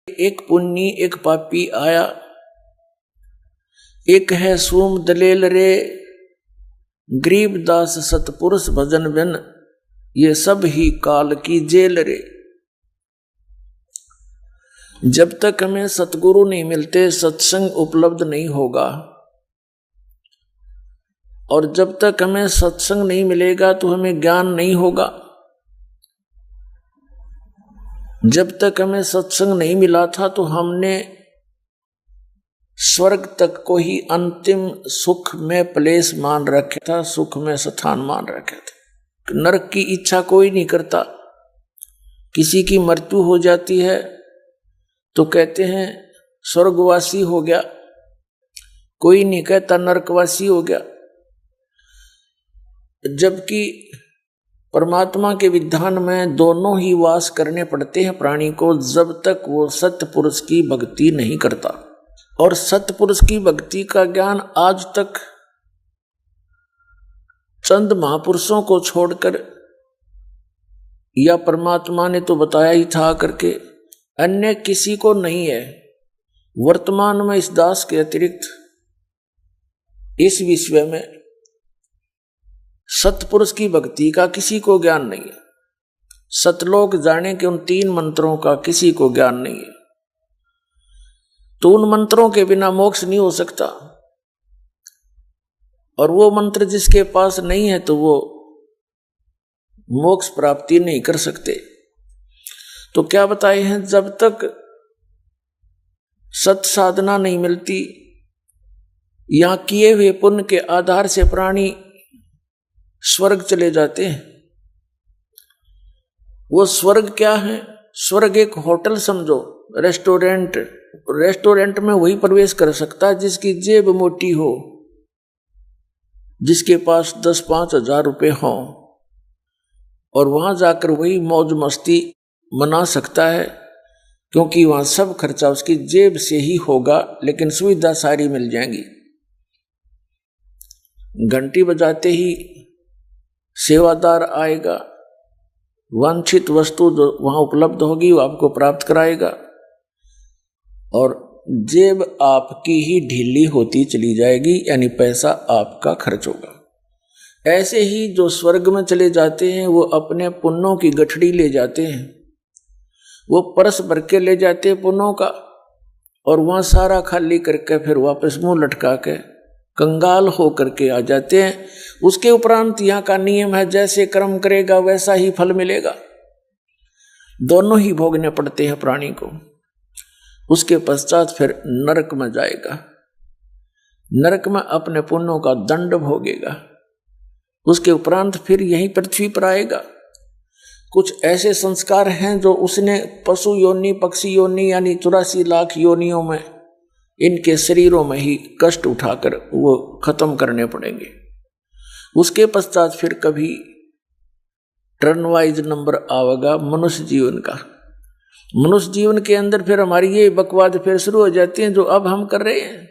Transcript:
एक पुण्य एक पापी आया, एक है सूम दलेल रे, गरीब दास सतपुरुष भजन बिन, ये सब ही काल की जेल रे। जब तक हमें सतगुरु नहीं मिलते, सत्संग उपलब्ध नहीं होगा, और जब तक हमें सत्संग नहीं मिलेगा तो हमें ज्ञान नहीं होगा। जब तक हमें सत्संग नहीं मिला था तो हमने स्वर्ग तक को ही अंतिम सुख में प्लेस मान रखा था, सुख में स्थान मान रखे थे। नरक की इच्छा कोई नहीं करता। किसी की मृत्यु हो जाती है तो कहते हैं स्वर्गवासी हो गया, कोई नहीं कहता नरकवासी हो गया। जबकि परमात्मा के विधान में दोनों ही वास करने पड़ते हैं प्राणी को, जब तक वो सत्पुरुष की भक्ति नहीं करता। और सत्पुरुष की भक्ति का ज्ञान आज तक चंद महापुरुषों को छोड़कर, या परमात्मा ने तो बताया ही था करके, अन्य किसी को नहीं है। वर्तमान में इस दास के अतिरिक्त इस विश्व में सत्पुरुष की भक्ति का किसी को ज्ञान नहीं है। सतलोक जाने के उन 3 मंत्रों का किसी को ज्ञान नहीं है। तो उन मंत्रों के बिना मोक्ष नहीं हो सकता, और वो मंत्र जिसके पास नहीं है तो वो मोक्ष प्राप्ति नहीं कर सकते। तो क्या बताए हैं, जब तक सत साधना नहीं मिलती, यहां किए हुए पुण्य के आधार से प्राणी स्वर्ग चले जाते हैं। वो स्वर्ग क्या है? स्वर्ग एक होटल समझो, रेस्टोरेंट। रेस्टोरेंट में वही प्रवेश कर सकता है जिसकी जेब मोटी हो, जिसके पास 10-5 हजार रुपए हो, और वहां जाकर वही मौज मस्ती मना सकता है, क्योंकि वहां सब खर्चा उसकी जेब से ही होगा, लेकिन सुविधा सारी मिल जाएंगी। घंटी बजाते ही सेवादार आएगा, वांछित वस्तु जो वहां उपलब्ध होगी वो आपको प्राप्त कराएगा, और जेब आपकी ही ढीली होती चली जाएगी, यानी पैसा आपका खर्च होगा। ऐसे ही जो स्वर्ग में चले जाते हैं वो अपने पुण्यों की गठड़ी ले जाते हैं, वो परस भर के ले जाते हैं पुण्यों का, और वहां सारा खाली करके फिर वापस मुंह लटका के कंगाल हो करके आ जाते हैं। उसके उपरांत यहाँ का नियम है, जैसे कर्म करेगा वैसा ही फल मिलेगा। दोनों ही भोगने पड़ते हैं प्राणी को। उसके पश्चात फिर नरक में जाएगा, नरक में अपने पुण्यों का दंड भोगेगा। उसके उपरांत फिर यहीं पृथ्वी पर आएगा। कुछ ऐसे संस्कार हैं जो उसने पशु योनि, पक्षी योनि, यानी 84 लाख योनियों में इनके शरीरों में ही कष्ट उठाकर वो खत्म करने पड़ेंगे। उसके पश्चात फिर कभी टर्न वाइज नंबर आवेगा मनुष्य जीवन का। मनुष्य जीवन के अंदर फिर हमारी ये बकवाद फिर शुरू हो जाती है जो अब हम कर रहे हैं।